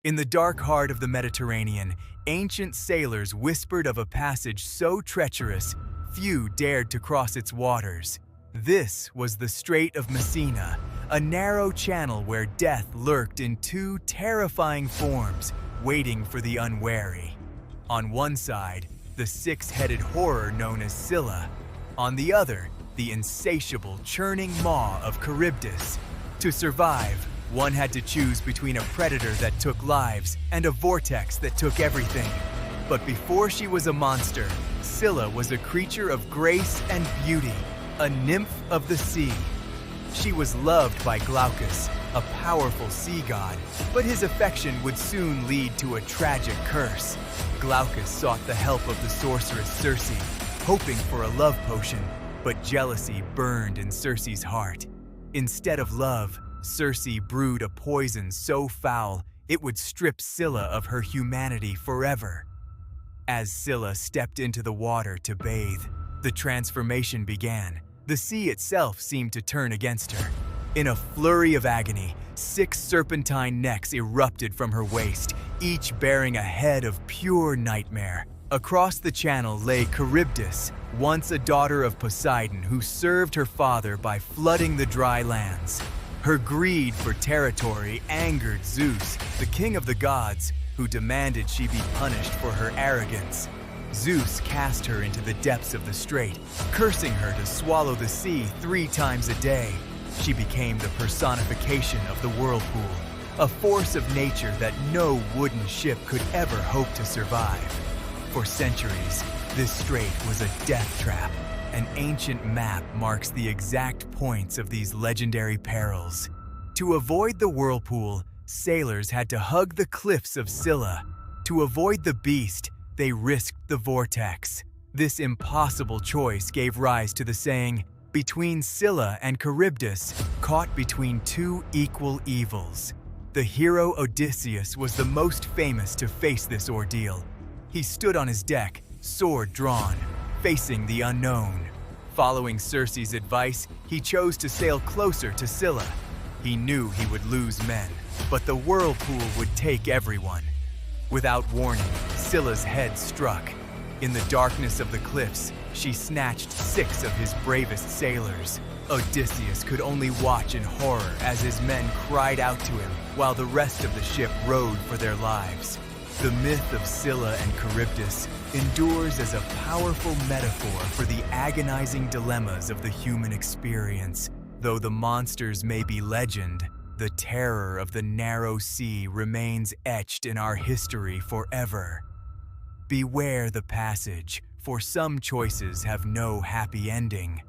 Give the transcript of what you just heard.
In the dark heart of the Mediterranean, ancient sailors whispered of a passage so treacherous, few dared to cross its waters. This was the Strait of Messina, a narrow channel where death lurked in two terrifying forms, waiting for the unwary. On one side, the six-headed horror known as Scylla. On the other, the insatiable, churning maw of Charybdis. To survive, one had to choose between a predator that took lives and a vortex that took everything. But before she was a monster, Scylla was a creature of grace and beauty, a nymph of the sea. She was loved by Glaucus, a powerful sea god, but his affection would soon lead to a tragic curse. Glaucus sought the help of the sorceress Circe, hoping for a love potion, but jealousy burned in Circe's heart. Instead of love, Circe brewed a poison so foul it would strip Scylla of her humanity forever. As Scylla stepped into the water to bathe, the transformation began. The sea itself seemed to turn against her. In a flurry of agony, 6 serpentine necks erupted from her waist, each bearing a head of pure nightmare. Across the channel lay Charybdis, once a daughter of Poseidon who served her father by flooding the dry lands. Her greed for territory angered Zeus, the king of the gods, who demanded she be punished for her arrogance. Zeus cast her into the depths of the strait, cursing her to swallow the sea 3 times a day. She became the personification of the whirlpool, a force of nature that no wooden ship could ever hope to survive. For centuries, this strait was a death trap. An ancient map marks the exact points of these legendary perils. To avoid the whirlpool, sailors had to hug the cliffs of Scylla. To avoid the beast, they risked the vortex. This impossible choice gave rise to the saying, "Between Scylla and Charybdis, caught between 2 equal evils." The hero Odysseus was the most famous to face this ordeal. He stood on his deck, sword drawn, facing the unknown. Following Circe's advice, he chose to sail closer to Scylla. He knew he would lose men, but the whirlpool would take everyone. Without warning, Scylla's head struck. In the darkness of the cliffs, she snatched 6 of his bravest sailors. Odysseus could only watch in horror as his men cried out to him while the rest of the ship rowed for their lives. The myth of Scylla and Charybdis endures as a powerful metaphor for the agonizing dilemmas of the human experience. Though the monsters may be legend, the terror of the narrow sea remains etched in our history forever. Beware the passage, for some choices have no happy ending.